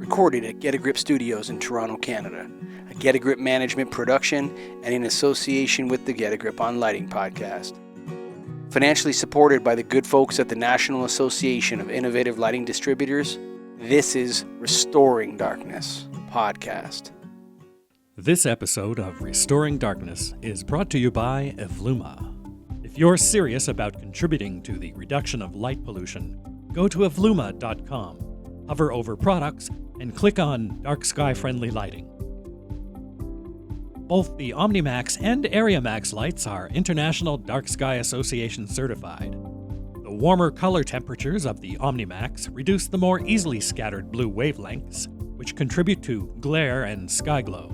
recorded at Get a Grip Studios in Toronto, Canada, a Get a Grip management production and in association with the Get a Grip on Lighting podcast. Financially supported by the good folks at the National Association of Innovative Lighting Distributors, this is Restoring Darkness podcast. This episode of Restoring Darkness is brought to you by Evluma. If you're serious about contributing to the reduction of light pollution, go to evluma.com, hover over products, and click on Dark Sky Friendly Lighting. Both the OmniMax and AreaMax lights are International Dark Sky Association certified. The warmer color temperatures of the OmniMax reduce the more easily scattered blue wavelengths, which contribute to glare and sky glow.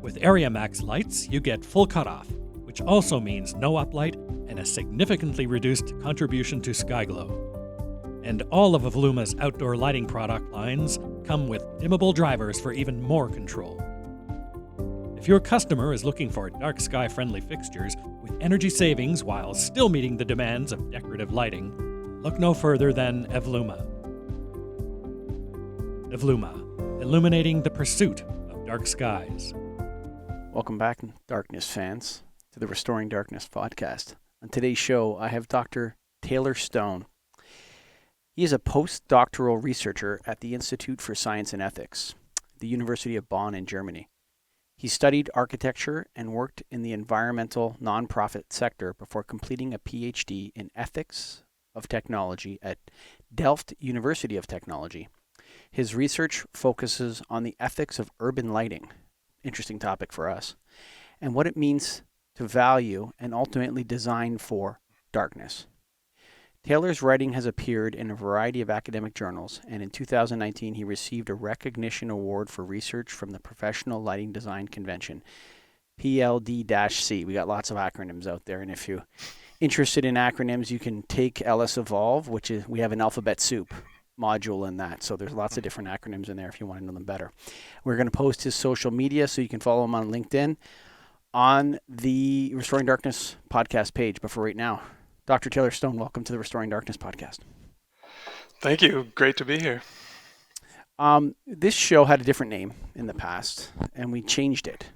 With AreaMax lights, you get full cutoff, which also means no uplight and a significantly reduced contribution to sky glow. And all of Evluma's outdoor lighting product lines come with dimmable drivers for even more control. If your customer is looking for dark sky-friendly fixtures with energy savings while still meeting the demands of decorative lighting, look no further than Evluma. Evluma, illuminating the pursuit of dark skies. Welcome back, darkness fans, to the Restoring Darkness podcast. On today's show, I have Dr. Taylor Stone. He is a postdoctoral researcher at the Institute for Science and Ethics, the University of Bonn in Germany. He studied architecture and worked in the environmental nonprofit sector before completing a PhD in ethics of technology at Delft University of Technology. His research focuses on the ethics of urban lighting, interesting topic for us, and what it means to value and ultimately design for darkness. Taylor's writing has appeared in a variety of academic journals, and in 2019 he received a recognition award for research from the Professional Lighting Design Convention, PLD-C. We got lots of acronyms out there, and if you're interested in acronyms, you can take LS Evolve, which is, we have an alphabet soup module in that, so there's lots of different acronyms in there if you want to know them better. We're going to post his social media so you can follow him on LinkedIn on the Restoring Darkness podcast page. But for right now, Dr. Taylor Stone, welcome to the Restoring Darkness podcast. Thank you. Great to be here. This show had a different name in the past, and we changed it.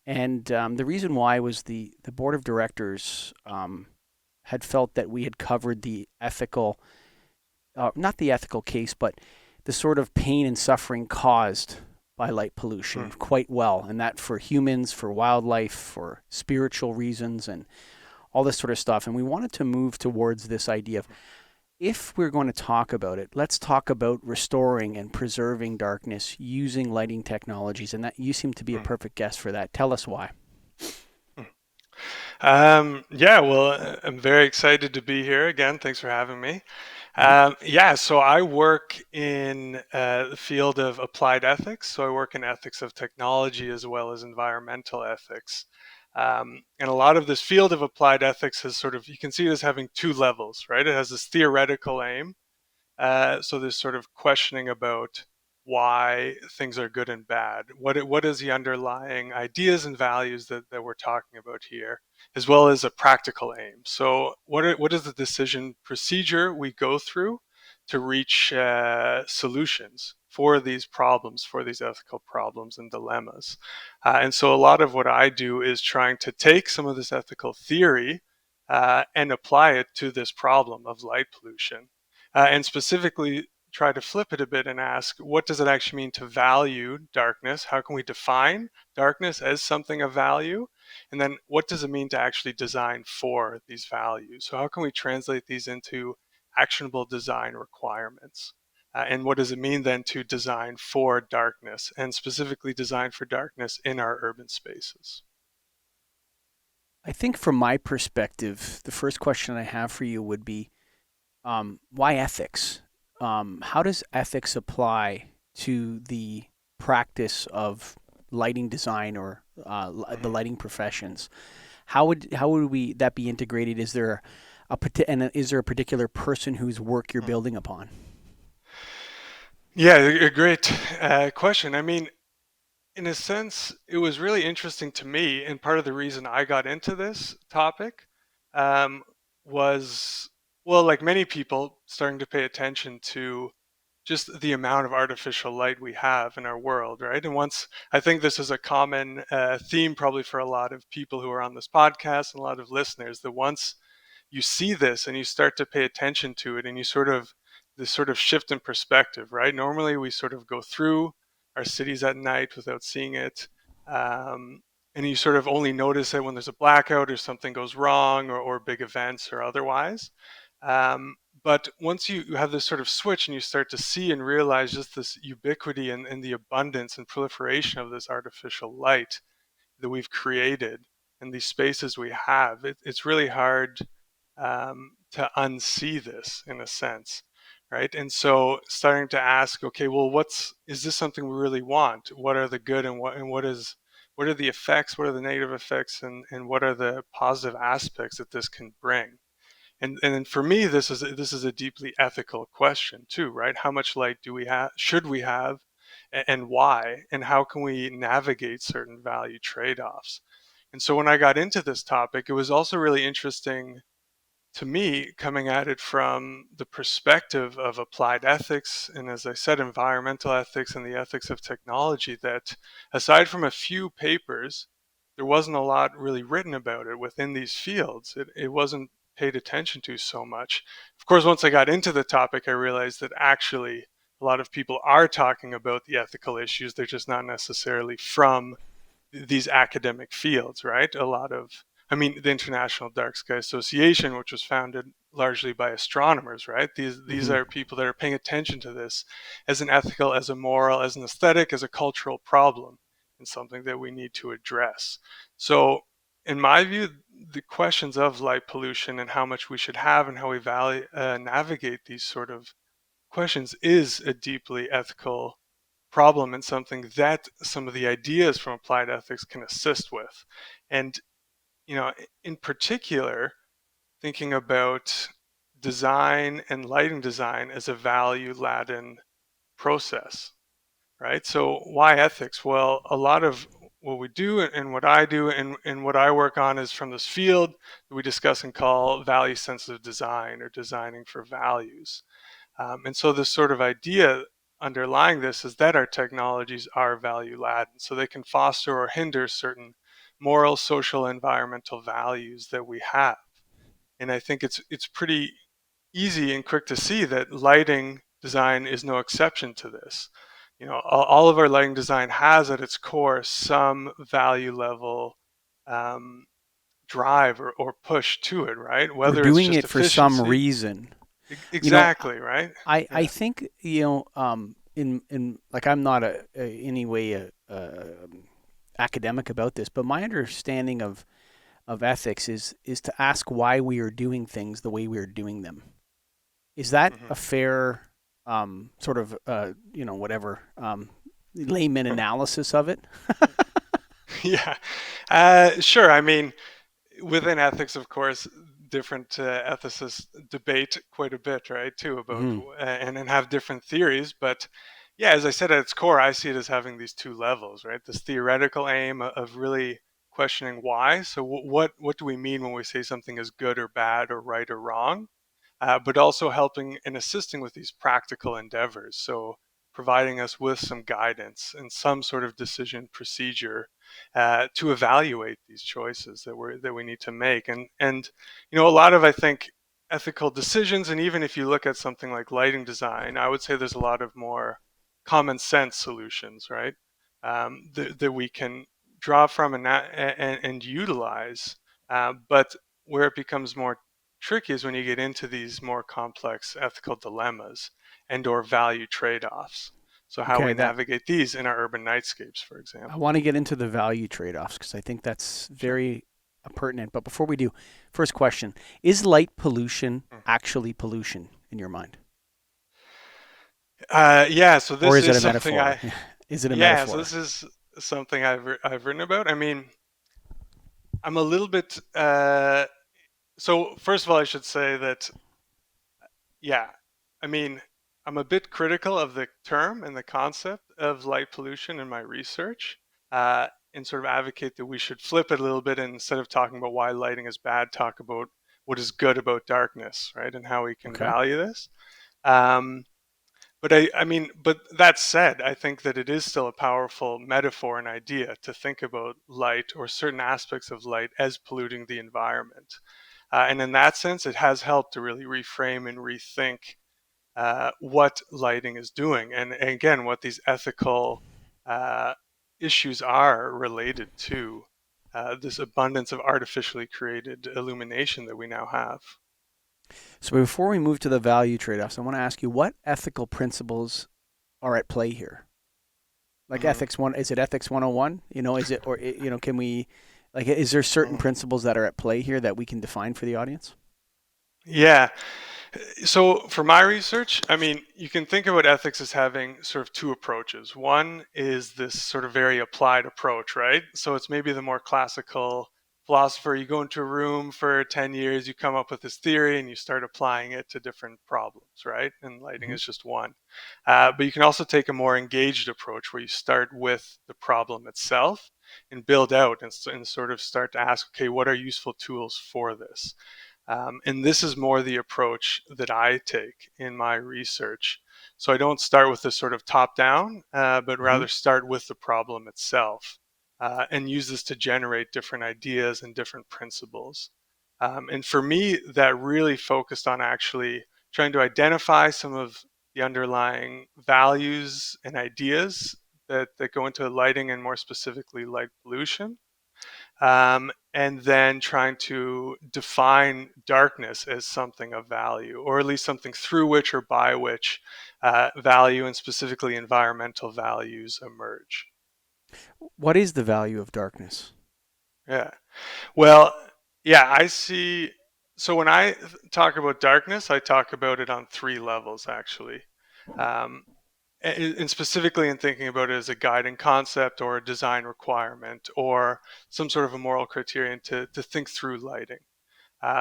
And the reason why was the board of directors had felt that we had covered the ethical, not the ethical case, but the sort of pain and suffering caused by light pollution quite well. And that for humans, for wildlife, for spiritual reasons, and all this sort of stuff. And we wanted to move towards this idea of, if we're going to talk about it, let's talk about restoring and preserving darkness using lighting technologies. And that you seem to be a perfect guest for that. Tell us why. Well, I'm very excited to be here again. Thanks for having me. So I work in the field of applied ethics. So I work in ethics of technology as well as environmental ethics. And a lot of this field of applied ethics has you can see it as having two levels, right? It has this theoretical aim. So there's sort of questioning about why things are good and bad. What is the underlying ideas and values that we're talking about here, as well as a practical aim. So what is the decision procedure we go through to reach solutions for these problems, for these ethical problems and dilemmas? And so a lot of what I do is trying to take some of this ethical theory and apply it to this problem of light pollution, and specifically try to flip it a bit and ask, what does it actually mean to value darkness? How can we define darkness as something of value? And then what does it mean to actually design for these values? So how can we translate these into actionable design requirements? And what does it mean then to design for darkness, and specifically design for darkness in our urban spaces? I think from my perspective, the first question I have for you would be, why ethics? How does ethics apply to the practice of lighting design or the lighting professions? How would that be integrated? Is there a particular person whose work you're building upon? Yeah, a great question. I mean, in a sense, it was really interesting to me, and part of the reason I got into this topic was, well, like many people, starting to pay attention to just the amount of artificial light we have in our world, right? And once I think this is a common theme probably for a lot of people who are on this podcast and a lot of listeners, that once you see this and you start to pay attention to it and you sort of this sort of shift in perspective, right? Normally we sort of go through our cities at night without seeing it. Um, and you sort of only notice it when there's a blackout or something goes wrong, or big events or otherwise. Um, but once you have this sort of switch and you start to see and realize just this ubiquity and the abundance and proliferation of this artificial light that we've created and these spaces we have, it's really hard to unsee this in a sense, right? And so starting to ask, okay, well, is this something we really want? What are the good and what are the effects? What are the negative effects, and what are the positive aspects that this can bring? And for me, this is a deeply ethical question too, right? How much light do we have? Should we have, and why? And how can we navigate certain value trade-offs? And so when I got into this topic, it was also really interesting to me coming at it from the perspective of applied ethics and, as I said, environmental ethics and the ethics of technology, that aside from a few papers, there wasn't a lot really written about it within these fields. It wasn't paid attention to so much. Of course, once I got into the topic, I realized that actually a lot of people are talking about the ethical issues. They're just not necessarily from these academic fields, right? The International Dark Sky Association, which was founded largely by astronomers, right? These Hmm. are people that are paying attention to this as an ethical, as a moral, as an aesthetic, as a cultural problem, and something that we need to address. So, in my view, the questions of light pollution and how much we should have and how we navigate these sort of questions is a deeply ethical problem and something that some of the ideas from applied ethics can assist with. And, in particular, thinking about design and lighting design as a value laden process, right? So, why ethics? Well, a lot of what we do and what I do and what I work on is from this field that we discuss and call value sensitive design, or designing for values. And so this sort of idea underlying this is that our technologies are value laden, so they can foster or hinder certain moral, social, environmental values that we have. And I think it's pretty easy and quick to see that lighting design is no exception to this. All of our lighting design has at its core some value level um, drive or push to it, right? We're Whether it's doing just it for some efficiency. reason. You know, Exactly, right? I Yeah. think in like I'm not any way academic about this, but my understanding of ethics is to ask why we are doing things the way we are doing them. Is that a Hmm. fair sort of whatever layman analysis of it? Yeah, sure. I mean, within ethics, of course, different ethicists debate quite a bit, right, too, about Hmm. and have different theories. But yeah, as I said, at its core, I see it as having these two levels, right? This theoretical aim of really questioning why. So, what do we mean when we say something is good or bad or right or wrong? But also helping and assisting with these practical endeavors. So, providing us with some guidance and some sort of decision procedure to evaluate these choices that we need to make. And a lot of, I think, ethical decisions, and even if you look at something like lighting design, I would say there's a lot of more common sense solutions, right? That we can draw from and utilize. But where it becomes more tricky is when you get into these more complex ethical dilemmas and/or value trade-offs. So how Okay, we that navigate these in our urban nightscapes, for I example. want to get into the value trade-offs because I think that's Sure. very pertinent. But before we do, first question: is light pollution Mhm. actually pollution in your mind, Yeah, so or this is it is a something metaphor? I, Is it a yeah, so metaphor? this is something I've written about. I mean, I'm a little bit, so first of all, I should say that, yeah, I mean, I'm a bit critical of the term and the concept of light pollution in my research, and sort of advocate that we should flip it a little bit, and instead of talking about why lighting is bad, talk about what is good about darkness, right? And how we can Okay. value this. Um, But I mean, but that said, I think that it is still a powerful metaphor and idea to think about light or certain aspects of light as polluting the environment. And in that sense, it has helped to really reframe and rethink what lighting is doing, and again, what these ethical uh, issues are related to this abundance of artificially created illumination that we now have. So before we move to the value trade-offs, I want to ask you what ethical principles are at play here? Like Hmm. ethics one, is it ethics 101? Is it, or, can we, like, is there certain Hmm. principles that are at play here that we can define for the audience? Yeah. So for my research, I mean, you can think about ethics as having sort of two approaches. One is this sort of very applied approach, right? So it's maybe the more classical philosopher. You go into a room for 10 years, you come up with this theory, and you start applying it to different problems, right? And lighting Mm-hmm. is just one. But you can also take a more engaged approach where you start with the problem itself and build out and sort of start to ask, okay, what are useful tools for this? And this is more the approach that I take in my research. So I don't start with this sort of top down, but Mm-hmm. rather start with the problem itself and use this to generate different ideas and different principles. And for me, that really focused on actually trying to identify some of the underlying values and ideas that go into lighting and more specifically light pollution, and then trying to define darkness as something of value, or at least something through which or by which value and specifically environmental values emerge. What is the value of darkness? Yeah. Well, yeah, I see. So when I talk about darkness, I talk about it on three levels, actually. Um, and specifically in thinking about it as a guiding concept or a design requirement or some sort of a moral criterion to think through lighting.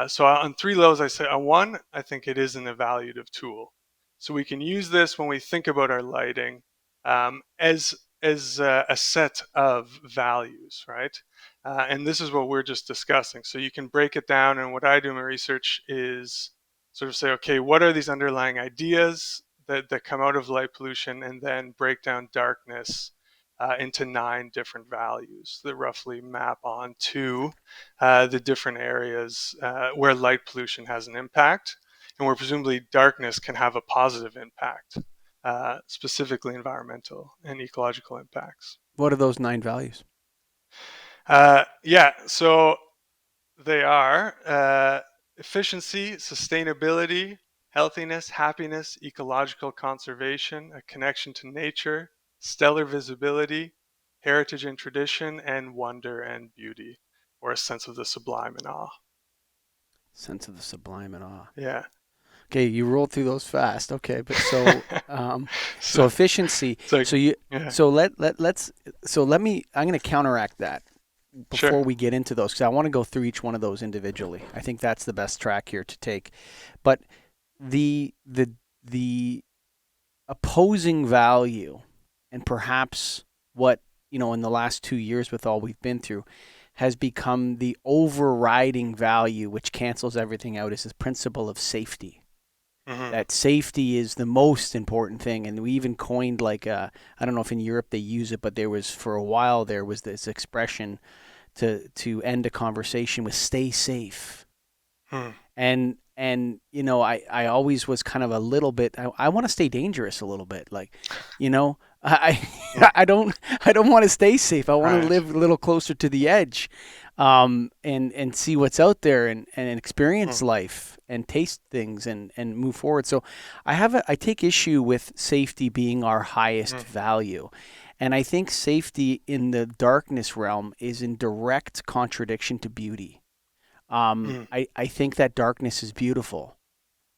So on three levels, I say on one, I think it is an evaluative tool. So we can use this when we think about our lighting as a set of values, right? And this is what we're just discussing. So you can break it down, and what I do in my research is sort of say, okay, what are these underlying ideas that come out of light pollution, and then break down darkness into 9 different values that roughly map onto the different areas where light pollution has an impact, and where presumably darkness can have a positive impact, specifically environmental and ecological impacts. What are those 9 values? Yeah, so they are efficiency, sustainability, healthiness, happiness, ecological conservation, a connection to nature, stellar visibility, heritage and tradition, and wonder and beauty, or a sense of the sublime and awe. Sense of the sublime and awe. Yeah. Okay, you rolled through those fast. Okay, but so so, efficiency. so So you yeah, so let's so let me. I'm going to counteract that sure. before we get into those because I want to go through each one of those individually. I think that's the best track here to take. But the opposing value and perhaps what in the last 2 years with all we've been through has become the overriding value which cancels everything out is this principle of safety, Hmm. that safety is the most important thing. And we even coined like I don't know if in Europe they use it, but there was for a while there was this expression to end a conversation with "stay safe." Hmm. And I always was kind of a little bit. I want to stay dangerous a little bit, like, I Hmm. I don't want to stay safe. I want to Right. live a little closer to the edge, and see what's out there and Hmm. experience life and taste things and move forward. So I take issue with safety being our highest Hmm. value. And I think safety in the darkness realm is in direct contradiction to beauty. Hmm. I think that darkness is beautiful.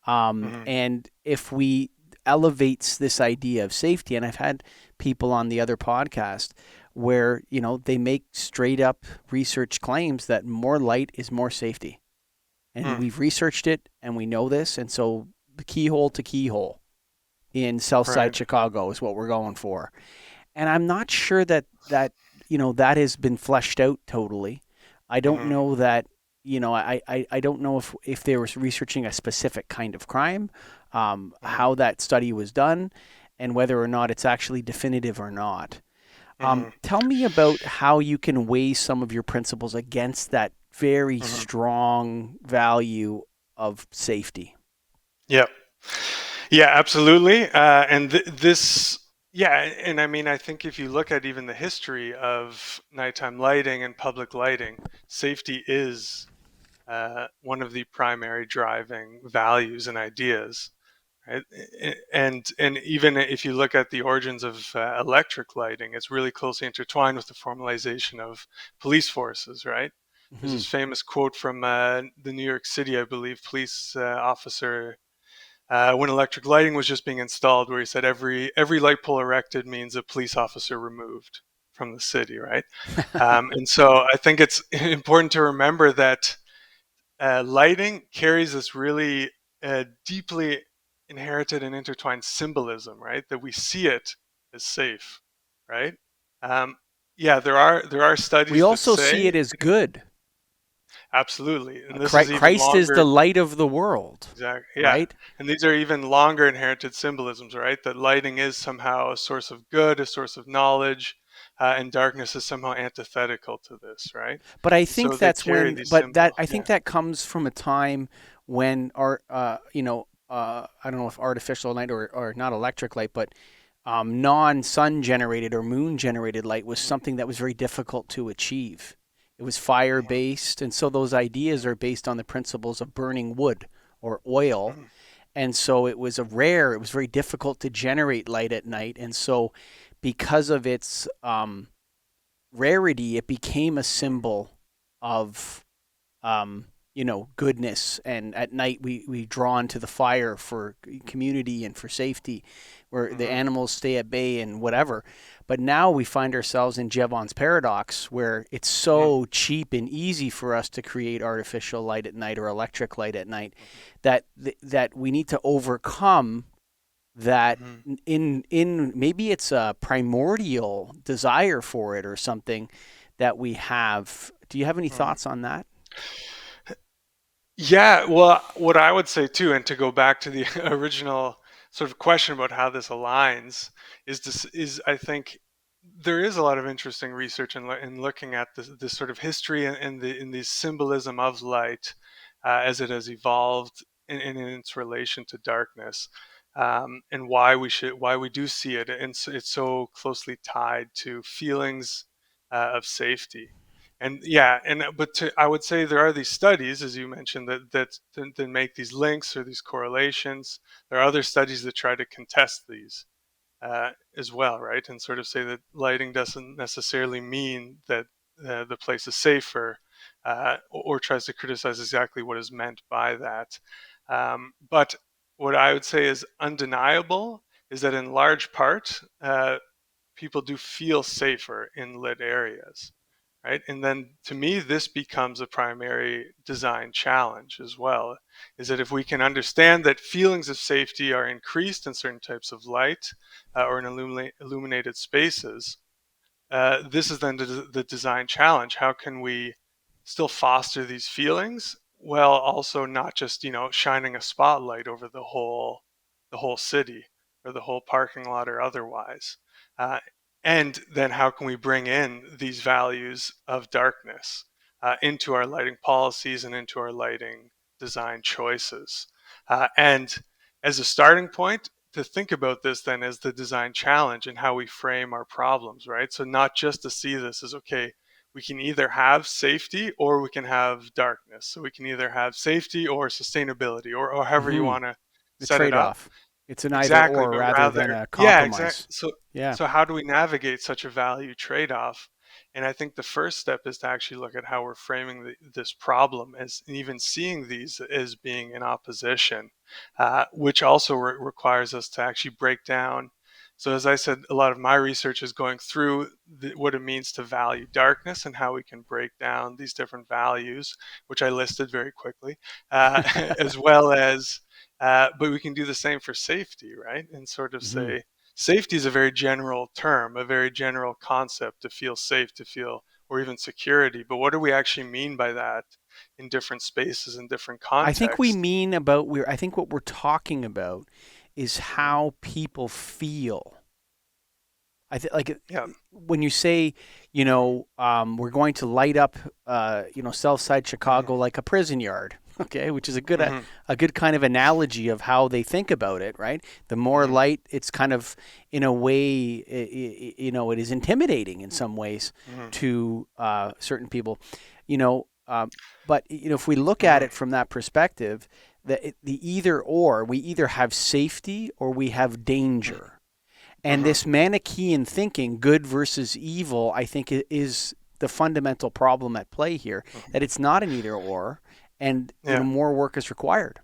Hmm. And if we elevates this idea of safety, and I've had people on the other podcast where, they make straight up research claims that more light is more safety. And Hmm. we've researched it and we know this. And so the keyhole to keyhole in Southside Right. Chicago is what we're going for. And I'm not sure that has been fleshed out totally. I don't Hmm. know that I don't know if they were researching a specific kind of crime, Mm-hmm. how that study was done, and whether or not it's actually definitive or not. Mm-hmm. Tell me about how you can weigh some of your principles against that very Mm-hmm. strong value of safety. Yeah. Yeah, absolutely. And this, yeah, and I mean, I think if you look at even the history of nighttime lighting and public lighting, safety is one of the primary driving values and ideas, right? And even if you look at the origins of electric lighting, it's really closely intertwined with the formalization of police forces, right? There's Hmm. this famous quote from the New York City, I believe, police officer when electric lighting was just being installed, where he said every light pole erected means a police officer removed from the city, right? And so I think it's important to remember that lighting carries this really deeply inherited and intertwined symbolism, right? That we see it as safe, right? Um, yeah, there are We studies that also see say it as good. absolutely, and this is even Christ is the longer. light of the world, Exactly. Yeah. right? And these are even longer inherited symbolisms, right? That lighting is somehow a source of good, a source of knowledge, and darkness is somehow antithetical to this, right? But I And so think they that's carry when, these but that symbols. I Yeah. think that comes from a time when I don't know if artificial light or not electric light, but non-sun generated or moon generated light was Mm-hmm. something that was very difficult to achieve. It was fire based, and so those ideas are based on the principles of burning wood or oil. Mm-hmm. And so it was it was very difficult to generate light at night. And so, because of its rarity, it became a symbol of um, goodness. And at night, we draw into the fire for community and for safety, where the Mm-hmm. animals stay at bay and whatever. But now we find ourselves in Jevon's paradox, where it's Mm-hmm. so cheap and easy for us to create artificial light at night or electric light at night that that we need to overcome that. Mm-hmm. In maybe it's a primordial desire for it or something that we have. Do you have any Mm-hmm. thoughts on that? Yeah, well, what I would say too, and to go back to the original sort of question about how this aligns, is I think there is a lot of interesting research in looking at this sort of history and the symbolism of light as it has evolved in its relation to darkness, and why we do see it, and it's so closely tied to feelings of safety. And yeah, I would say there are these studies, as you mentioned, that make these links or these correlations. There are other studies that try to contest these as well, right? And sort of say that lighting doesn't necessarily mean that the place is safer, or tries to criticize exactly what is meant by that. But what I would say is undeniable is that in large part, people do feel safer in lit areas, right? And then to me, this becomes a primary design challenge as well, is that if we can understand that feelings of safety are increased in certain types of light or in illuminated spaces, this is then the design challenge. How can we still foster these feelings while also not just shining a spotlight over the whole city or the whole parking lot or otherwise? Uh, and then how can we bring in these values of darkness into our lighting policies and into our lighting design choices? And as a starting point, to think about this then as the design challenge and how we frame our problems, right? So not just to see this as, okay, we can either have safety or we can have darkness. So we can either have safety or sustainability, or however you Mm-hmm. want to The set it up. trade-off. It's an either Exactly, or but rather than rather, a yeah, exactly. compromise. So, Yeah. so how do we navigate such a value trade-off? And I think the first step is to actually look at how we're framing this problem as, and even seeing these as being in opposition, which also requires us to actually break down. So, as I said, a lot of my research is going through what it means to value darkness and how we can break down these different values, which I listed very quickly, as well as but we can do the same for safety, right? And sort of Mm-hmm. say safety is a very general term, a very general concept, to feel safe, to feel, or even security. But what do we actually mean by that in different spaces and different I think we contexts. mean about I think what we're talking about is Mhm. how people feel. I think like Yeah. when you say, we're going to light up, South Side Hmm. Chicago like a prison yard. Okay, which is Hmm. a good kind of analogy of how they think about it, right? The more Hmm. light, it's kind of in a way, it is intimidating in some ways Hmm. to certain people, you know. But if we look at Hmm. it from that perspective, the either or, we either have safety or we have danger. And Hmm. this Manichaean thinking, good versus evil, I think is the fundamental problem at play here. That it's not an either or, and Yeah. more work is required.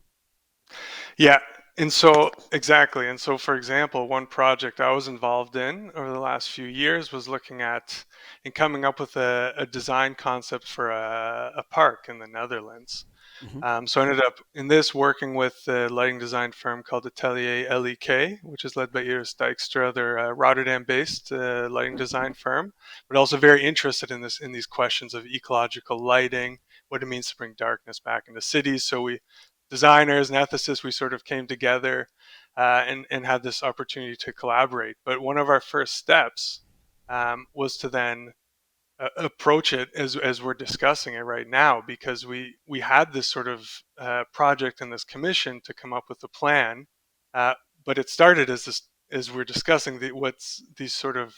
Yeah. And so, exactly. And so, for example, one project I was involved in over the last few years was looking at and coming up with a design concept for a park in the Netherlands. Hmm. So I ended up in this working with a lighting design firm called Atelier LEK, which is led by Iris Dijkstra. They're a Rotterdam-based lighting design firm, but also very interested in these questions of ecological lighting, what it means to bring darkness back into cities. So we designers and ethicists, we sort of came together and had this opportunity to collaborate. But one of our first steps was to then approach it as we're discussing it right now, because we had this sort of project and this commission to come up with a plan, uh, but it started as this as we're discussing what's these sort of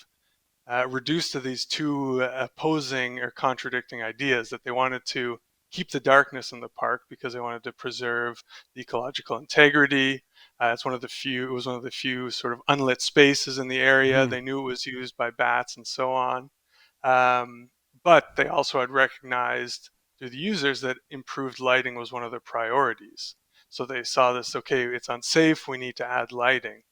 reduced to these two opposing or contradicting ideas, that they wanted to keep the darkness in the park because they wanted to preserve the ecological integrity. It was one of the few sort of unlit spaces in the area. Hmm. They knew it was used by bats and so on. Um, but they also had recognized through the users that improved lighting was one of their priorities. So they saw this, okay, it's unsafe, we need to add lighting.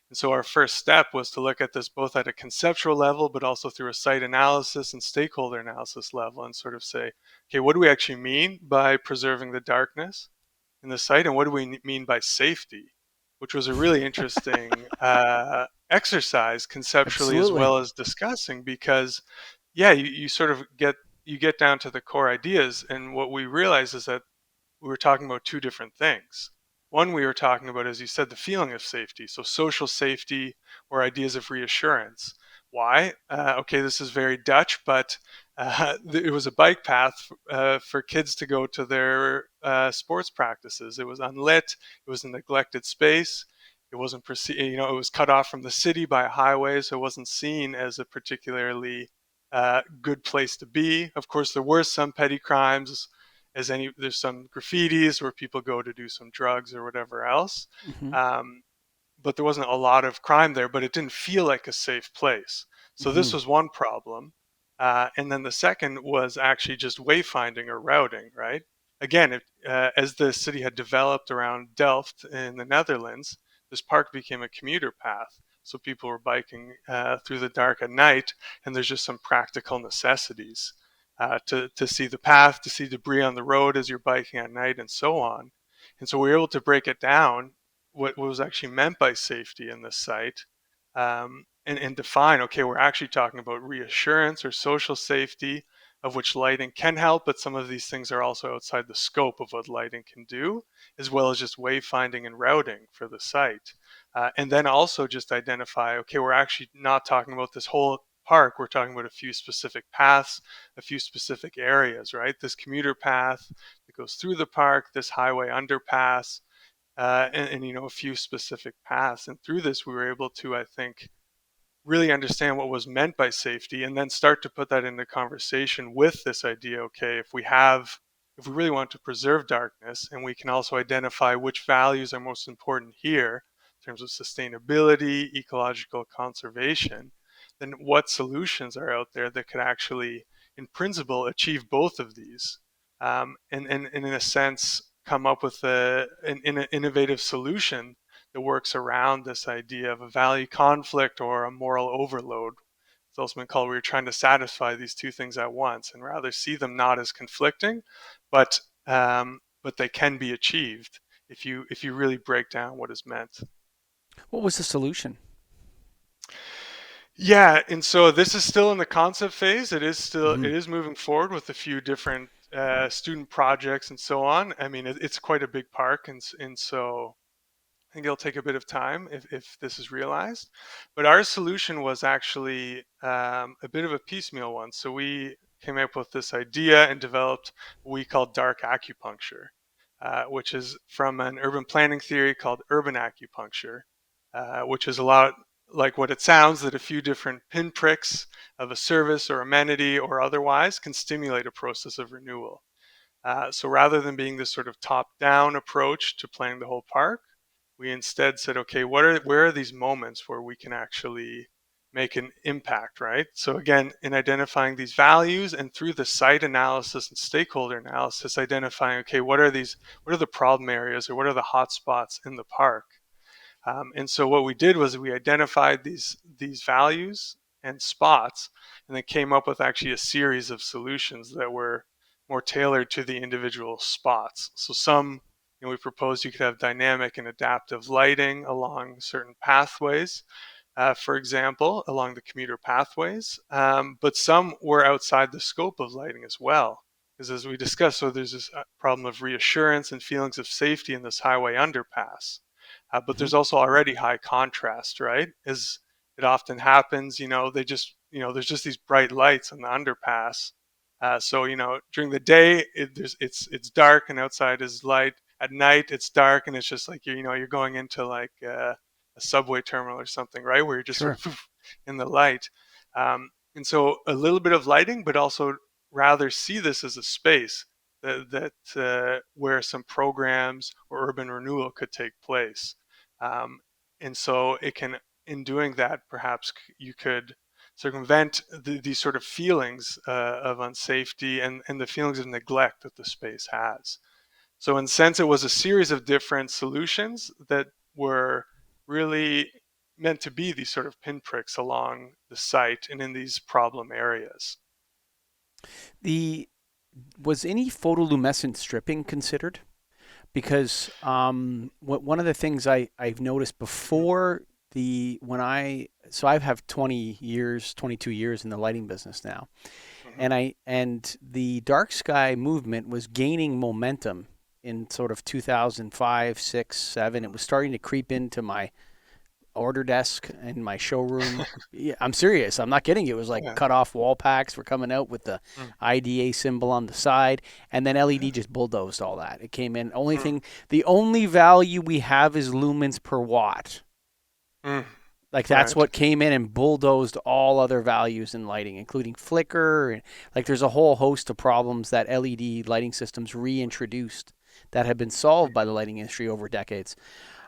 And so our first step was to look at this both at a conceptual level, but also through a site analysis and stakeholder analysis level, and sort of say, okay, what do we actually mean by preserving the darkness in the site, and what do we mean by safety? Which was a really interesting exercise conceptually as Absolutely. well as discussing, because yeah, you sort of get down to the core ideas, and what we realize is that we were talking about two different things. One, we were talking about, as you said, the feeling of safety, so social safety or ideas of reassurance. Why? Okay, this is very Dutch, but it was a bike path for kids to go to their sports practices. It was unlit. It was a neglected space. It wasn't, it was cut off from the city by a highway, so it wasn't seen as a particularly good place to be. Of course, there were some petty crimes, there's some graffitis where people go to do some drugs or whatever else, Hmm. um, but there wasn't a lot of crime there, but it didn't feel like a safe place. So this Hmm. was one problem. And then the second was actually just wayfinding or routing, right? Again, as the city had developed around Delft in the Netherlands, this park became a commuter path. So people were biking through the dark at night, and there's just some practical necessities to see the path, to see debris on the road as you're biking at night, and so on. And so we were able to break it down, what was actually meant by safety in this site, and define, okay, we're actually talking about reassurance or social safety, of which lighting can help, but some of these things are also outside the scope of what lighting can do, as well as just wayfinding and routing for the site. And then also just identify, okay, we're actually not talking about this whole park, we're talking about a few specific paths, a few specific areas, right? This commuter path that goes through the park, this highway underpass, and a few specific paths. And through this, we were able to, I think, really understand what was meant by safety, and then start to put that into conversation with this idea, okay, if we really want to preserve darkness, and we can also identify which values are most important here in terms of sustainability, ecological conservation, then what solutions are out there that could actually in principle achieve both of these, and in a sense come up with an innovative solution that works around this idea of a value conflict or a moral overload. It's also been called, we were trying to satisfy these two things at once and rather see them not as conflicting, but but they can be achieved if you really break down what is meant. What was the solution? Yeah, and so this is still in the concept phase. It Hmm. is moving forward with a few different student projects and so on. I mean, it's quite a big park, and so I think it'll take a bit of time if this is realized. But our solution was actually a bit of a piecemeal one. So we came up with this idea and developed what we call dark acupuncture, which is from an urban planning theory called urban acupuncture, which is a lot like what it sounds, that a few different pinpricks of a service or amenity or otherwise can stimulate a process of renewal. So rather than being this sort of top-down approach to planning the whole park, we instead said, okay, where are these moments where we can actually make an impact, right? So again, in identifying these values and through the site analysis and stakeholder analysis, identifying, okay, what are the problem areas or what are the hot spots in the park? And so what we did was we identified these values and spots, and then came up with actually a series of solutions that were more tailored to the individual spots. So some, we proposed you could have dynamic and adaptive lighting along certain pathways, for example, along the commuter pathways. But some were outside the scope of lighting as well. Because as we discussed, so there's this problem of reassurance and feelings of safety in this highway underpass. But Hmm. there's also already high contrast, right? As it often happens, there's just these bright lights on the underpass. So during the day it's dark and outside is light. At night it's dark and it's just like you're going into like a subway terminal or something, right? Where you're just sort Sure. of in the light. And so a little bit of lighting, but also rather see this as a space that where some programs or urban renewal could take place. Um, and so it can, in doing that, perhaps you could circumvent these sort of feelings of unsafety and the feelings of neglect that the space has. So in a sense, it was a series of different solutions that were really meant to be these sort of pinpricks along the site and in these problem areas. The Was any photoluminescent stripping considered? Because one of the things I've noticed before the when I so I have 20 years, 22 years in the lighting business now, Mm-hmm. and the dark sky movement was gaining momentum in sort of 2005, 6, 7. It was starting to creep into my order desk in my showroom. Yeah, I'm serious. I'm not kidding. It was like Yeah. cut off wall packs were coming out with the Mm. IDA symbol on the side, and then LED just bulldozed all that. It came in. Mm. The only value we have is lumens per watt. Mm. Like that's Right. what came in and bulldozed all other values in lighting, including flicker. And like there's a whole host of problems that LED lighting systems reintroduced that have been solved by the lighting industry over decades.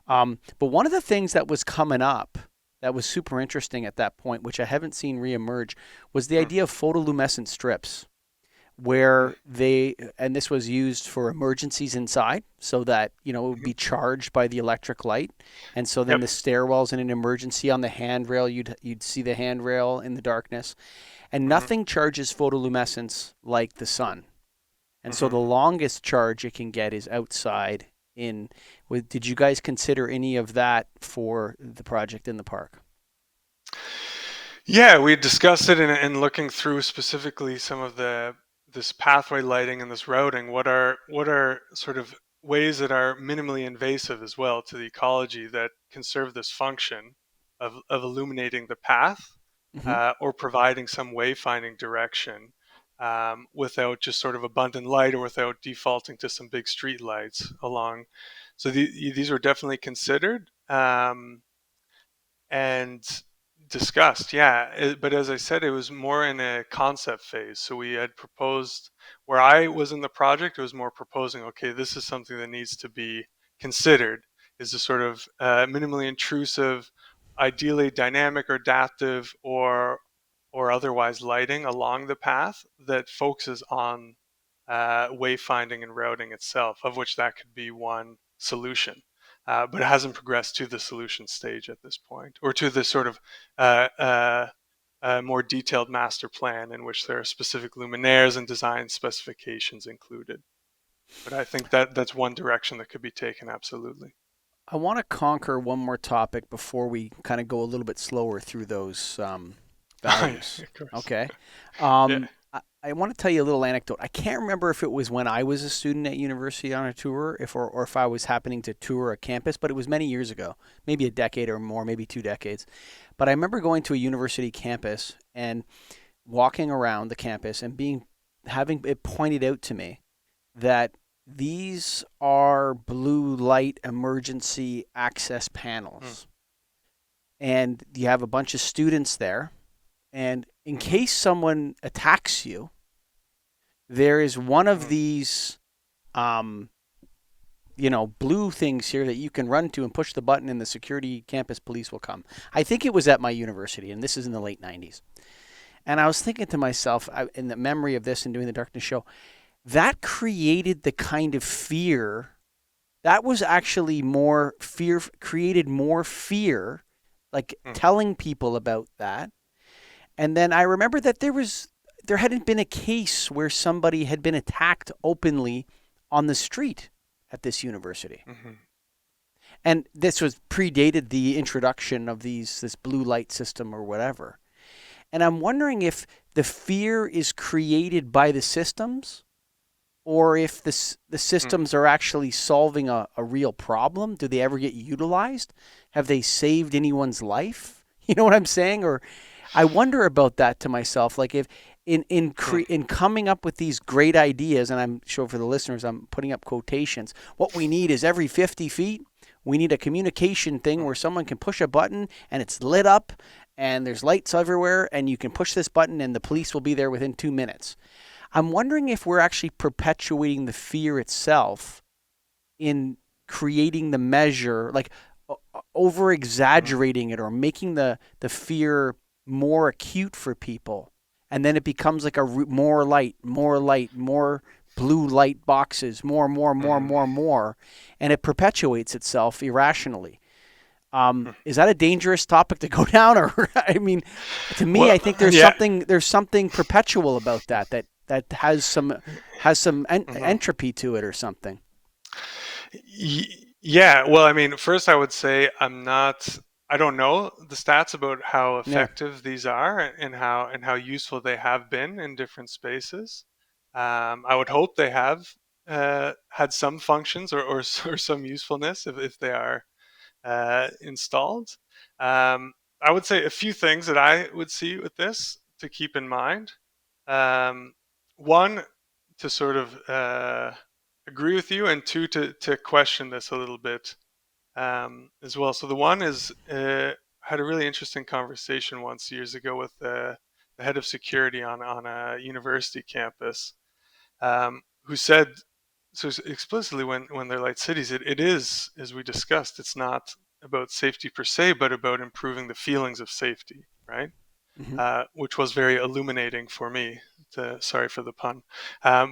But one of the things that was coming up that was super interesting at that point, which I haven't seen reemerge, was the Mm. idea of photoluminescent strips, Mm. and this was used for emergencies inside so that, it would Mhm. be charged by the electric light. And so then Yep. the stairwells in an emergency on the handrail, you'd see the handrail in the darkness. And Mhm. nothing charges photoluminescence like the sun. And so Mhm. the longest charge it can get is outside in did you guys consider any of that for the project in the park? Yeah, we discussed it in looking through specifically some of this pathway lighting and this routing. What are sort of ways that are minimally invasive as well to the ecology that can serve this function of illuminating the path, Hmm. or providing some wayfinding direction, without just sort of abundant light or without defaulting to some big street lights along. So these were definitely considered. And discussed, yeah. But as I said, it was more in a concept phase. So we had proposed, where I was in the project, it was more proposing, okay, this is something that needs to be considered, is a sort of minimally intrusive, ideally dynamic or adaptive or otherwise lighting along the path that focuses on wayfinding and routing itself, of which that could be one solution. But it hasn't progressed to the solution stage at this point, or to the sort of uh, uh, more detailed master plan in which there are specific luminaires and design specifications included. But I think that that's one direction that could be taken, absolutely. I want to conquer one more topic before we kind of go a little bit slower through those Yeah, values. of course. Okay. Yeah. I want to tell you a little anecdote. I can't remember if it was when I was a student at university on a tour, or if I was happening to tour a campus, but it was many years ago, maybe a decade or more, maybe 2 decades. But I remember going to a university campus and walking around the campus and having it pointed out to me that these are blue light emergency access Mm. panels. And you have a bunch of students there. And in Mm-hmm. case someone attacks you, there is one of Mm. these, um, blue things here that you can run to and push the button, and the security campus police will come. I think it was at my university, and this is in the late 90s. And I was thinking to myself, in the memory of this and doing the Darkness show, that created the kind of fear that was actually more fear, created more fear, like Mm. telling people about that. And then I remember that there hadn't been a case where somebody had been attacked openly on the street at this university. Mm-hmm. And this was predated the introduction of this blue light system or whatever. And I'm wondering if the fear is created by the systems, or if the Mm. systems are actually solving a real problem. Do they ever get utilized? Have they saved anyone's life? You know what I'm saying? Or I wonder about that to myself. Like, if Mm. in coming up with these great ideas, and I'm sure for the listeners, I'm putting up quotations. What we need is every 50 feet, we need a communication thing Mm. where someone can push a button and it's lit up, and there's lights everywhere, and you can push this button and the police will be there within 2 minutes. I'm wondering if we're actually perpetuating the fear itself in creating the measure, like over Mm. exaggerating it, or making the fear more acute for people. And then it becomes like more light, more blue light boxes, Mm. more. And it perpetuates itself irrationally. Mm. Is that a dangerous topic to go down? Or, I mean, to me, Well, I think there's yeah. something perpetual about that has some Mm-hmm. entropy to it or something. Yeah, well, I mean, first I would say I don't know the stats about how Yeah. effective these are and how useful they have been in different spaces. I would hope they have had some functions or some usefulness if they are installed. Um, I would say a few things that I would see with this to keep in mind. Um, One, to sort of agree with you, and two, to question this a little bit as well. So the one is, had a really interesting conversation once years ago with the head of security on a university campus, who said so explicitly, when they're light cities, it is, as we discussed, it's not about safety per se, but about improving the feelings of safety, right? Hmm. Which was very illuminating for me. Sorry for the pun,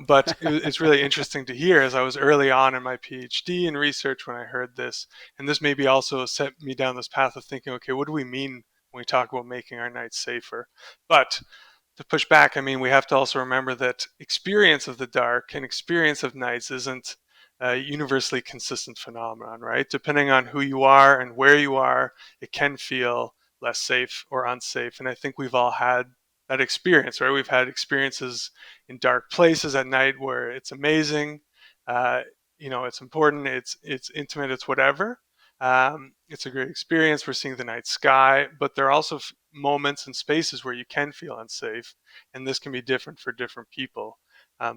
but it's really interesting to hear, as I was early on in my PhD in research when I heard this, and this maybe also set me down this path of thinking, okay, what do we mean when we talk about making our nights safer? But to push back, I mean, we have to also remember that experience of the dark and experience of nights isn't a universally consistent phenomenon, right? Depending on who you are and where you are, it can feel less safe or unsafe. And I think we've all had that experience, right? We've had experiences in dark places at night where it's amazing, uh, it's important, it's intimate, it's whatever. It's a great experience. We're seeing the night sky, but there are also moments and spaces where you can feel unsafe, and this can be different for different people.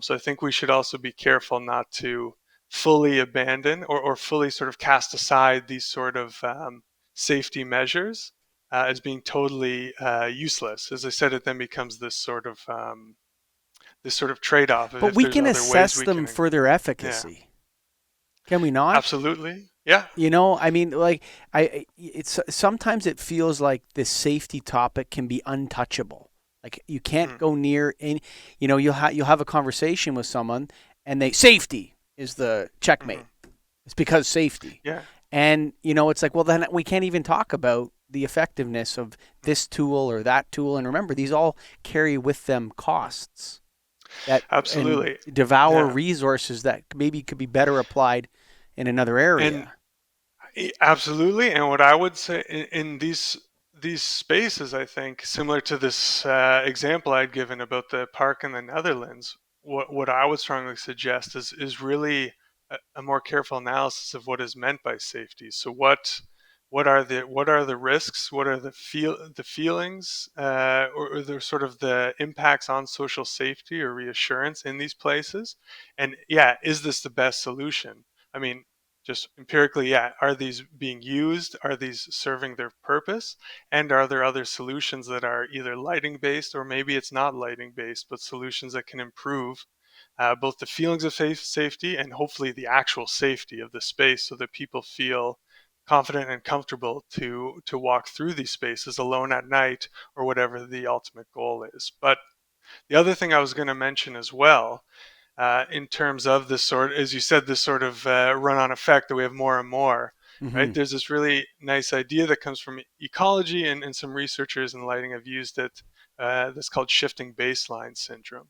So I think we should also be careful not to fully abandon or fully sort of cast aside these sort of safety measures as being totally useless. As I said, it then becomes this sort of trade-off of But if we there's can other ways assess we them can. for their Yeah, efficacy, can we not? absolutely. Yeah. I mean, like, it's sometimes it feels like this safety topic can be untouchable. Like, you can't Mm, go near any. You'll have a conversation with someone, and safety is the checkmate. hmm. It's because safety. Yeah. And it's like, well, then we can't even talk about the effectiveness of this tool or that tool. And remember, these all carry with them costs that and Absolutely. devour Yeah. resources that maybe could be better applied in another And area. absolutely. And what I would say in these these spaces, I think, similar to this example I'd given about the park in the Netherlands, what I would strongly suggest is really a more careful analysis of what is meant by safety. So what are the risks? What are the feelings or the sort of the impacts on social safety or reassurance in these places? And yeah, is this the best solution? I mean, just empirically, yeah, are these being used? Are these serving their purpose? And are there other solutions that are either lighting based, or maybe it's not lighting based, but solutions that can improve both the feelings of safety and hopefully the actual safety of the space, so that people feel confident and comfortable to walk through these spaces alone at night, or whatever the ultimate goal is. But the other thing I was going to mention as well, in terms of this sort, as you said, this sort of run-on effect that we have more and more, Mm-hmm. right? There's this really nice idea that comes from ecology, and some researchers in lighting have used it, that's called shifting baseline syndrome.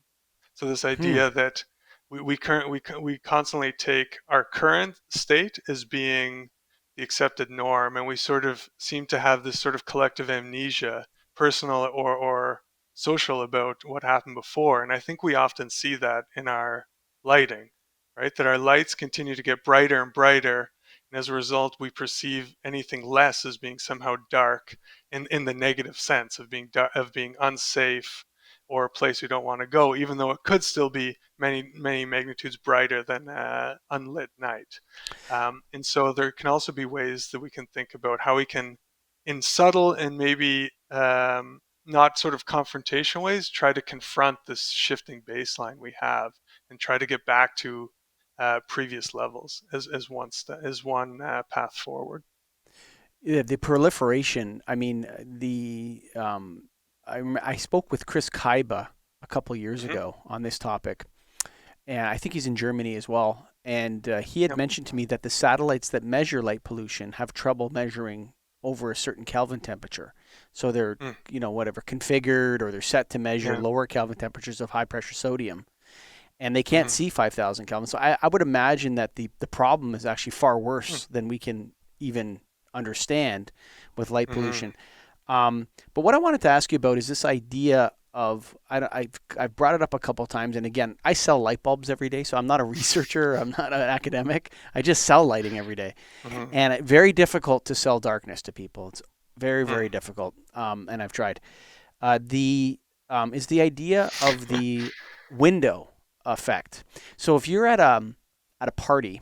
So this Hmm. idea that we constantly take our current state as being the accepted norm, and we sort of seem to have this sort of collective amnesia, personal or social, about what happened before. And I think we often see that in our lighting, right? That our lights continue to get brighter and brighter, and as a result, we perceive anything less as being somehow dark, in the negative sense of being unsafe, or a place we don't want to go, even though it could still be many magnitudes brighter than unlit night. And so there can also be ways that we can think about how we can, in subtle and maybe not sort of confrontation ways, try to confront this shifting baseline we have, and try to get back to previous levels as one path forward. Yeah, the proliferation. I mean, I spoke with Chris Kaiba a couple years Hmm. ago on this topic, and I think he's in Germany as well. And he had Yep. mentioned to me that the satellites that measure light pollution have trouble measuring over a certain Kelvin temperature. So they're, Mm. whatever, configured, or they're set to measure Yeah. lower Kelvin temperatures of high pressure sodium, and they can't Hmm. see 5,000 Kelvin. So I would imagine that the problem is actually far worse than we can even understand with light Hmm. pollution. But what I wanted to ask you about is this idea of I've brought it up a couple of times, and again, I sell light bulbs every day, so I'm not a researcher, I'm not an academic. I just sell lighting every day, Hmm. and it's very difficult to sell darkness to people. It's Hmm. very difficult, and I've tried. The is the idea of the window effect. So if you're at a party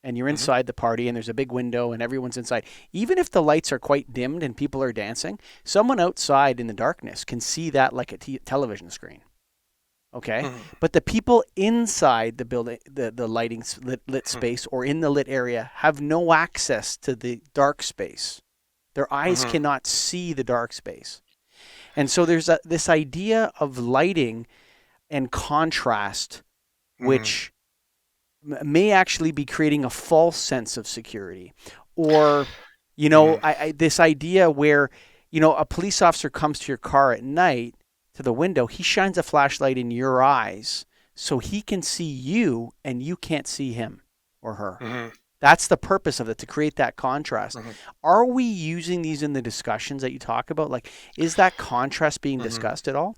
and you're Hmm. inside the party and there's a big window and everyone's inside, even if the lights are quite dimmed and people are dancing, someone outside in the darkness can see that like a television screen. Okay, Hmm. but the people inside the building, the lighting lit space or in the lit area, have no access to the dark space. Their eyes Hmm. cannot see the dark space. And so there's this idea of lighting and contrast, Hmm. which may actually be creating a false sense of security. Or, Hmm. this idea where, a police officer comes to your car at night to the window, he shines a flashlight in your eyes so he can see you and you can't see him or her. Hmm. That's the purpose of it, to create that contrast. Hmm. Are we using these in the discussions that you talk about? Like, is that contrast being Hmm. discussed at all?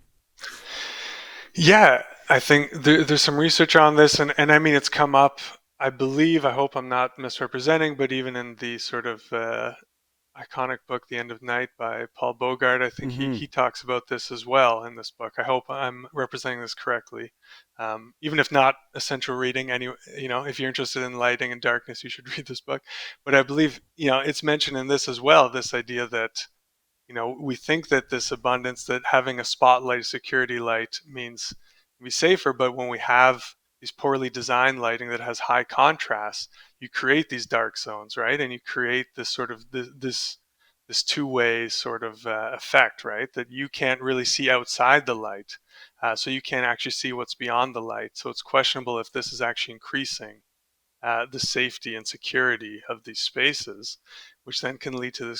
Yeah, I think there's some research on this, and I mean, it's come up, I believe, I hope I'm not misrepresenting, but even in the sort of iconic book, The End of Night by Paul Bogart, I think he, Mm-hmm. he talks about this as well in this book. I hope I'm representing this correctly. Even if not essential reading, if you're interested in lighting and darkness, you should read this book. But I believe, it's mentioned in this as well, this idea that we think that this abundance, that having a spotlight, a security light, means be safer. But when we have these poorly designed lighting that has high contrast, you create these dark zones, right? And you create this sort of this two-way sort of effect, right? That you can't really see outside the light, so you can't actually see what's beyond the light. So it's questionable if this is actually increasing the safety and security of these spaces, which then can lead to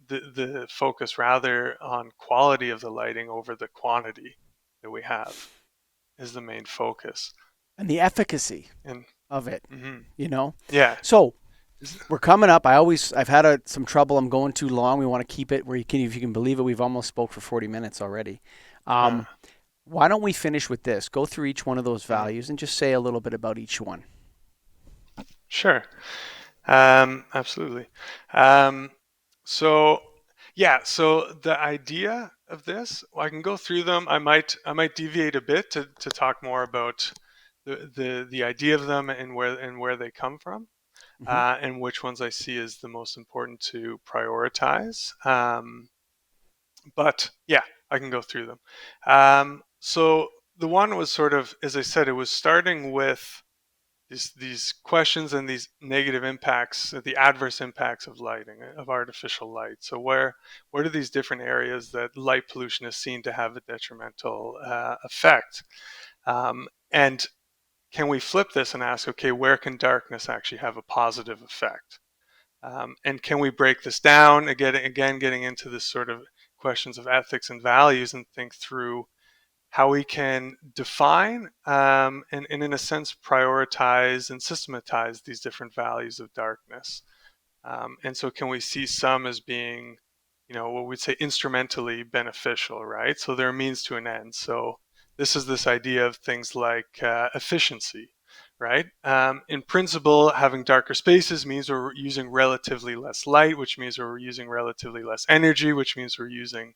the focus rather on quality of the lighting over the quantity that we have is the main focus. And the efficacy And of it, mhm. you know? Yeah. So, Is- We're coming up. I've had some trouble. I'm going too long. We want to keep it where if you can believe it, we've almost spoke for 40 minutes already. uh, Um, why don't we finish with this? Go through each one of those mhm. values and just say a little bit about each one. Sure. Absolutely. Um, so yeah, so the idea of this, well, I can go through them. I might deviate a bit to talk more about the idea of them and where they come from, Hmm. and which ones I see as the most important to prioritize. But yeah, I can go through them. So the one was sort of, as I said, it was starting with these questions and these negative impacts, the adverse impacts of lighting, of artificial light. So where do these different areas that light pollution is seen to have a detrimental effect? And can we flip this and ask, okay, where can darkness actually have a positive effect? And can we break this down again, getting into this sort of questions of ethics and values, and think through how we can define and in a sense prioritize and systematize these different values of darkness. And so can we see some as being, what we'd say instrumentally beneficial, right? So they're a means to an end. So this is this idea of things like efficiency, right? In principle, having darker spaces means we're using relatively less light, which means we're using relatively less energy, which means we're using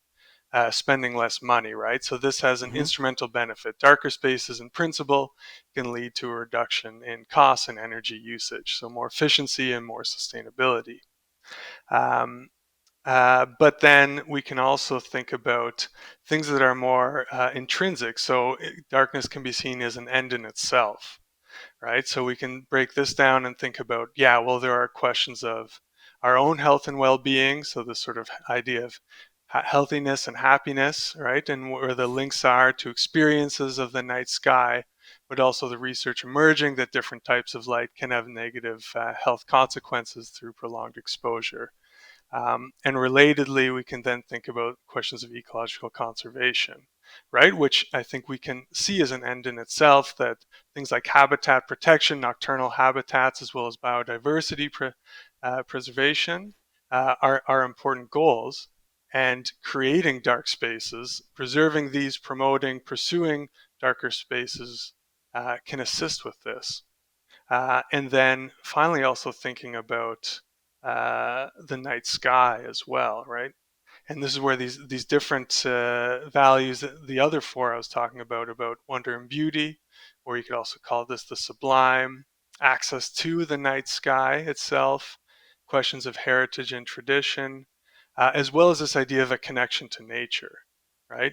spending less money, right? So this has an Hmm. instrumental benefit. Darker spaces, in principle, can lead to a reduction in costs and energy usage, so more efficiency and more sustainability. Um, but then we can also think about things that are more intrinsic. So darkness can be seen as an end in itself, right? So we can break this down and think about, yeah, well, there are questions of our own health and well-being. So this sort of idea of healthiness and happiness, right? And where the links are to experiences of the night sky, but also the research emerging that different types of light can have negative health consequences through prolonged exposure. And relatedly, we can then think about questions of ecological conservation, right? Which I think we can see as an end in itself, that things like habitat protection, nocturnal habitats, as well as biodiversity preservation are important goals. And creating dark spaces, preserving these, promoting, pursuing darker spaces can assist with this. And then finally, also thinking about the night sky as well, right? And this is where these different values, the other four I was talking about wonder and beauty, or you could also call this the sublime, access to the night sky itself, questions of heritage and tradition, as well as this idea of a connection to nature, right?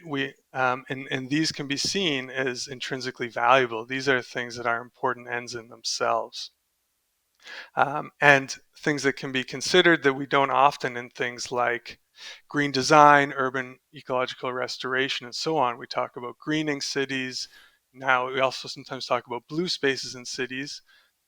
And these can be seen as intrinsically valuable. These are things that are important ends in themselves, and things that can be considered that we don't often in things like green design, urban ecological restoration, and so on. We talk about greening cities. Now, we also sometimes talk about blue spaces in cities,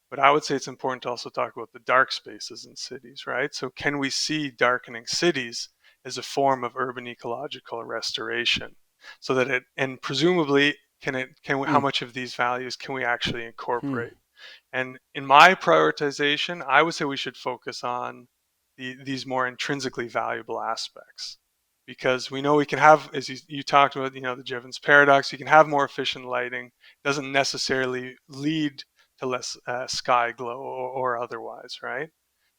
but I would say it's important to also talk about the dark spaces in cities, right? So, can we see darkening cities as a form of urban ecological restoration? So that and presumably, how Hmm. much of these values can we actually Hmm. incorporate? And in my prioritization, I would say we should focus on these more intrinsically valuable aspects, because we know we can have, as you talked about, the Jevons paradox. You can have more efficient lighting; it doesn't necessarily lead to less sky glow or otherwise, right?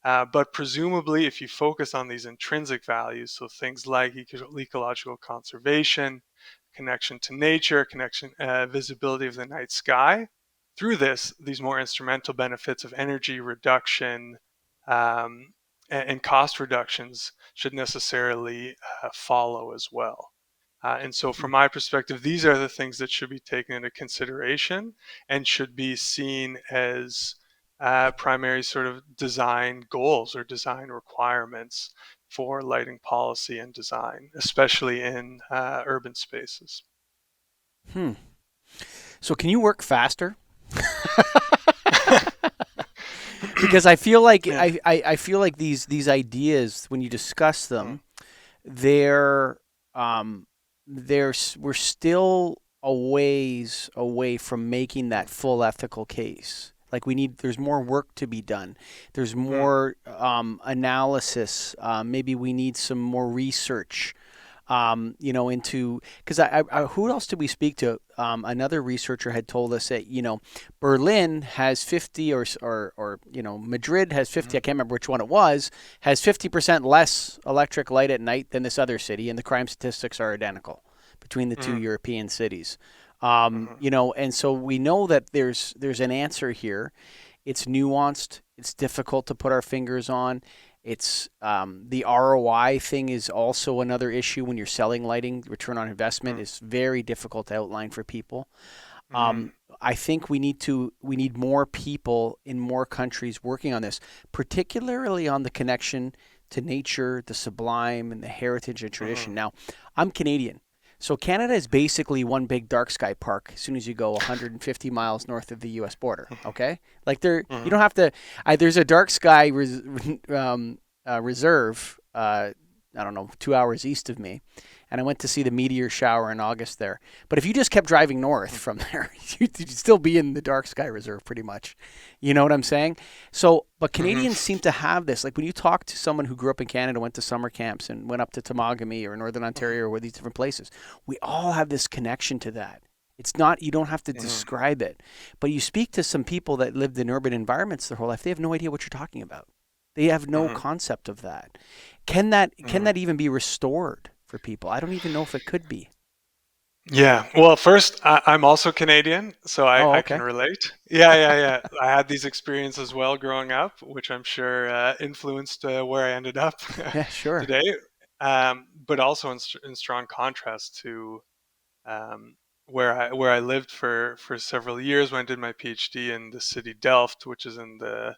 But presumably, if you focus on these intrinsic values, so things like ecological conservation, connection to nature, visibility of the night sky, through these more instrumental benefits of energy reduction um, and cost reductions should necessarily follow as well. And so, from my perspective, these are the things that should be taken into consideration and should be seen as primary sort of design goals or design requirements for lighting policy and design, especially in urban spaces. Hmm. So can you work faster? Because I feel like Yeah. I feel like these ideas when you discuss Mm. them, they're um, we're still a ways away from making that full ethical case. Like there's more work to be done. There's Mm, more analysis. Maybe we need some more research. Into because who else did we speak to? Another researcher had told us that Berlin has 50 or Madrid has 50. I mm, can't remember which one it was. Has 50% less electric light at night than this other city, and the crime statistics are identical between the two mm, European cities. mm, And so we know that there's an answer here. It's nuanced. It's difficult to put our fingers on. It's the ROI thing is also another issue when you're selling lighting. Return on investment mm, is very difficult to outline for people. mm, I think we need more people in more countries working on this, particularly on the connection to nature, the sublime, and the heritage and tradition. mm. Now, I'm Canadian. So Canada is basically one big dark sky park as soon as you go 150 miles north of the U.S. border. Okay, like you Mm, don't have to. There's a dark sky reserve. I don't know, 2 hours east of me, and I went to see the meteor shower in August there. But if you just kept driving north mm, from there, you'd still be in the dark sky reserve pretty much. You know what I'm saying? So, but mhm, Canadians seem to have this. Like when you talk to someone who grew up in Canada, went to summer camps, and went up to Temagami or Northern mhm, Ontario or these different places, we all have this connection to that. It's not, you don't have to mhm, describe it, but you speak to some people that lived in urban environments their whole life, they have no idea what you're talking about. They have no mhm, concept of that. Can mhm. that even be restored for people? I don't even know if it could be. Yeah. Well, first, I'm also Canadian, so Oh, I can okay. relate. Yeah, yeah, yeah. I had these experiences as well growing up, which I'm sure influenced where I ended up Yeah, sure. today. But also in strong contrast to um, where I lived for several years when I did my PhD in the city Delft, which is in the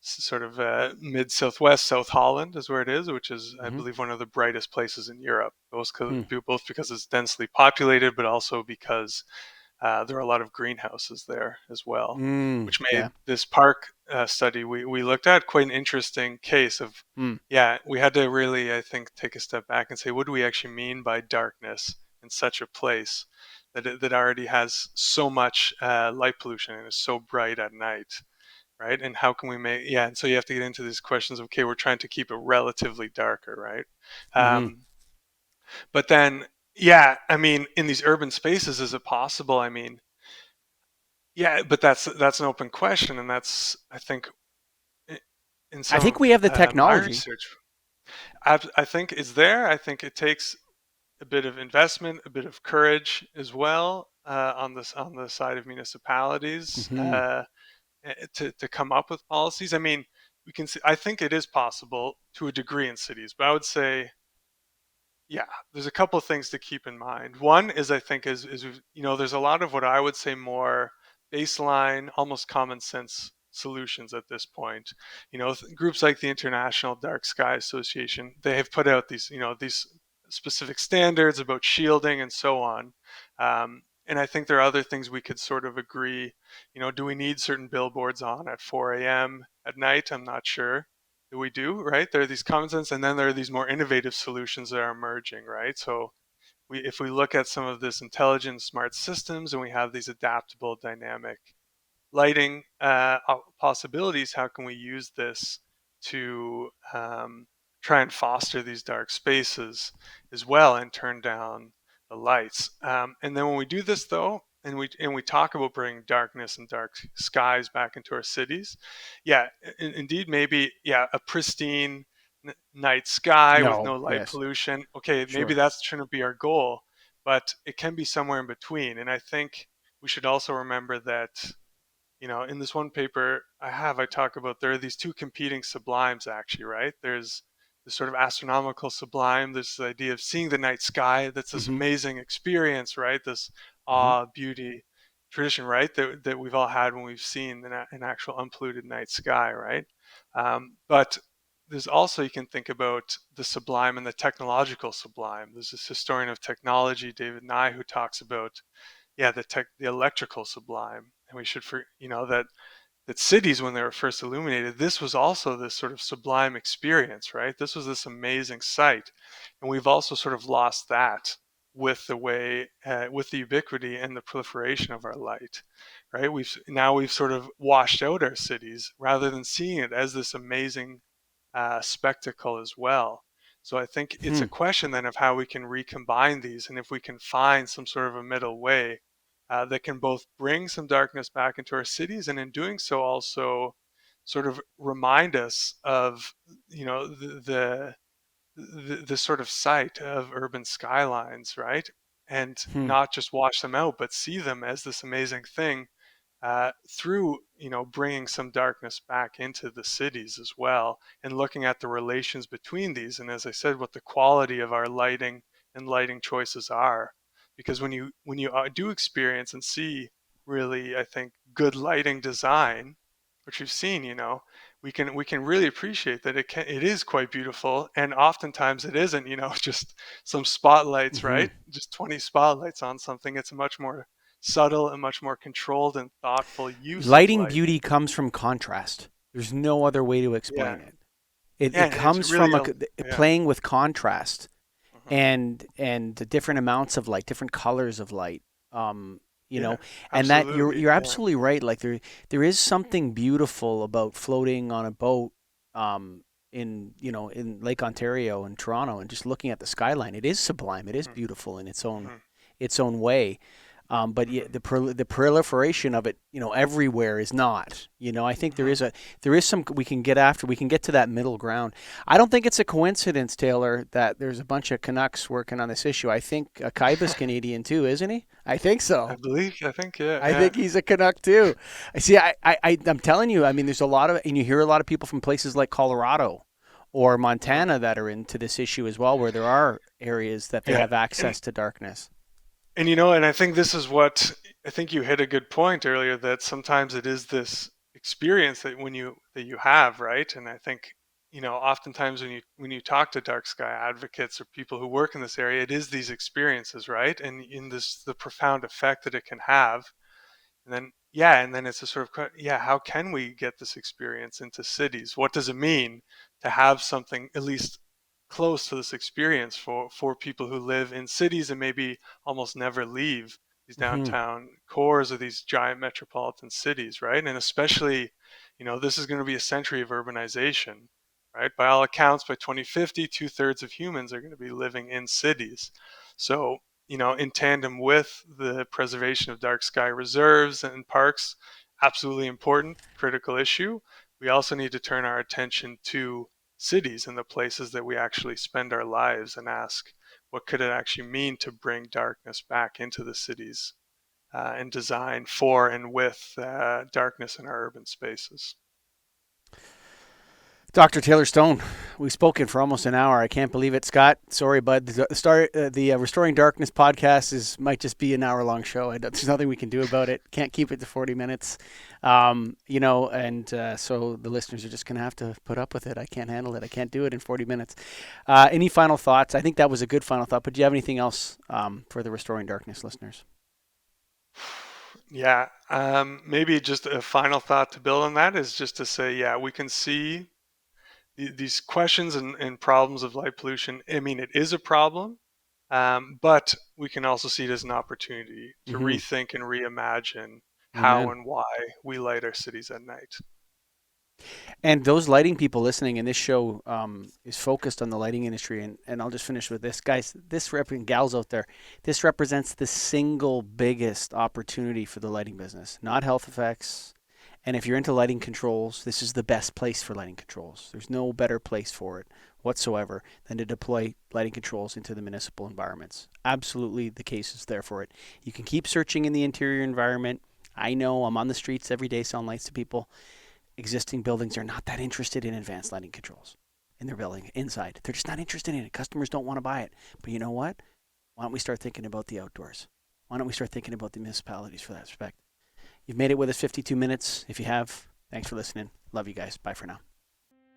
sort of mid southwest South Holland is where it is, which is I Mm-hmm. believe one of the brightest places in Europe. Hmm. Both because it's densely populated, but also because there are a lot of greenhouses there as well, which made Yeah. this park study we looked at quite an interesting case of. Hmm. Yeah, we had to really, I think, take a step back and say, what do we actually mean by darkness in such a place that already has so much light pollution and is so bright at night, right? And how can we make, yeah, and so you have to get into these questions of, okay, we're trying to keep it relatively darker, right? Mm-hmm. um, but then, yeah, I mean, in these urban spaces, is it possible? I mean, yeah, but that's an open question, and that's, I think, in I some think we of have the my technology. research, I think is there. I think it takes a bit of investment, a bit of courage as well, on the side of municipalities, Mm-hmm. to come up with policies. I mean, we can see. I think it is possible to a degree in cities, but I would say, yeah, there's a couple of things to keep in mind. One is, I think, is there's a lot of what I would say more baseline, almost common sense solutions at this point. Groups like the International Dark Sky Association, they have put out these specific standards about shielding and so on. And I think there are other things we could sort of agree. Do we need certain billboards on at 4 a.m. at night? I'm not sure that we do, right? There are these common sense, and then there are these more innovative solutions that are emerging, right? So if we look at some of this intelligent, smart systems, and we have these adaptable, dynamic lighting possibilities, how can we use this to try and foster these dark spaces as well and turn down the lights? And then when we do this, though, and we talk about bringing darkness and dark skies back into our cities, yeah, indeed, maybe, yeah, a pristine night sky with No. no light Yes. pollution. Okay, maybe Sure. that's shouldn't be our goal, but it can be somewhere in between. And I think we should also remember that, in this one paper I talk about there are these two competing sublimes, actually, right? There's this sort of astronomical sublime, this idea of seeing the night sky. That's this Mm-hmm. amazing experience, right? This Mm-hmm. awe, beauty, tradition, right? That we've all had when we've seen an actual unpolluted night sky, right? But there's also, you can think about the sublime and the technological sublime. There's this historian of technology, David Nye, who talks about, yeah, the electrical sublime. And we should, that cities, when they were first illuminated, this was also this sort of sublime experience, right? This was this amazing sight, and we've also sort of lost that. with with the ubiquity and the proliferation of our light, right? We've sort of washed out our cities rather than seeing it as this amazing spectacle as well. So I think it's Hmm. a question then of how we can recombine these, and if we can find some sort of a middle way that can both bring some darkness back into our cities, and in doing so also sort of remind us of, the sort of sight of urban skylines, right? And Hmm. not just wash them out, but see them as this amazing thing through, bringing some darkness back into the cities as well, and looking at the relations between these. And as I said, what the quality of our lighting and lighting choices are, because when you do experience and see really, I think, good lighting design, which we've seen, we can really appreciate that it is quite beautiful, and oftentimes it isn't, just some spotlights, Hmm. right? Just 20 spotlights on something. It's a much more subtle and much more controlled and thoughtful use of Lighting light. beauty comes from contrast. There's no other way to Yeah, explain it. It yeah, and it's comes really from yeah. playing with contrast Hmm. and the different amounts of light, different colors of light. Um, you Yeah, know, and that absolutely. you're Yeah. absolutely right. Like there is something beautiful about floating on a boat in Lake Ontario in Toronto and just looking at the skyline. It is sublime. It is Hmm. beautiful in Hmm. its own way. But Hmm. the proliferation of it, everywhere is not. I think Hmm. there is some we can get after. We can get to that middle ground. I don't think it's a coincidence, Taylor, that there's a bunch of Canucks working on this issue. I think Kaiba's Canadian too, isn't he? I think so. I think, yeah, I yeah. think he's a Canuck too. I see. I'm telling you. I mean, there's a lot of, and you hear a lot of people from places like Colorado or Hmm. Montana that are into this issue as well, where there are areas that they Yeah, have and access to darkness. and I think this is what I think you hit a good point earlier, that sometimes it is this experience that you have, right? And I think, oftentimes when you talk to dark sky advocates or people who work in this area, it is these experiences, right? And in this the profound effect that it can have. And then it's a sort of how can we get this experience into cities? What does it mean to have something at least close to this experience for people who live in cities and maybe almost never leave these Hmm. downtown cores of these giant metropolitan cities, right? And especially, this is going to be a century of urbanization, right? By all accounts, by 2050, 2/3 of humans are going to be living in cities. So, in tandem with the preservation of dark sky reserves and parks, absolutely important, critical issue. We also need to turn our attention to cities and the places that we actually spend our lives, and ask, what could it actually mean to bring darkness back into the cities, and design for and with darkness in our urban spaces. Dr. Taylor Stone, we've spoken for almost an hour. I can't believe it, Scott. Sorry, bud. The Restoring Darkness podcast might just be an hour long show. There's nothing we can do about it. Can't keep it to 40 minutes. And so the listeners are just going to have to put up with it. I can't handle it. I can't do it in 40 minutes. Any final thoughts? I think that was a good final thought. But do you have anything else for the Restoring Darkness listeners? Yeah, maybe just a final thought to build on that is just to say, yeah, we can see these questions and problems of light pollution. I mean, it is a problem, but we can also see it as an opportunity to Mm-hmm. rethink and reimagine how Amen. and why we light our cities at night. And those lighting people listening, and this show is focused on the lighting industry. And I'll just finish with this, guys. Gals out there, this represents the single biggest opportunity for the lighting business, not health effects. And if you're into lighting controls, this is the best place for lighting controls. There's no better place for it whatsoever than to deploy lighting controls into the municipal environments. Absolutely, the case is there for it. You can keep searching in the interior environment. I know I'm on the streets every day selling lights to people. Existing buildings are not that interested in advanced lighting controls in their building inside. They're just not interested in it. Customers don't want to buy it. But you know what? Why don't we start thinking about the outdoors? Why don't we start thinking about the municipalities for that respect? You've made it with us 52 minutes. If you have, thanks for listening. Love you guys. Bye for now.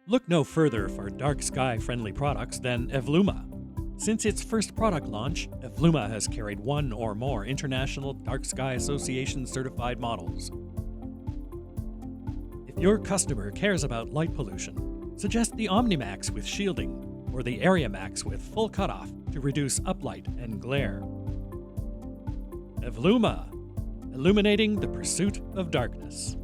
Look no further for dark sky friendly products than Evluma. Since its first product launch, Evluma has carried one or more International Dark Sky Association certified models. If your customer cares about light pollution, suggest the OmniMax with shielding. or the Area Max with full cutoff to reduce uplight and glare. Evluma, illuminating the pursuit of darkness.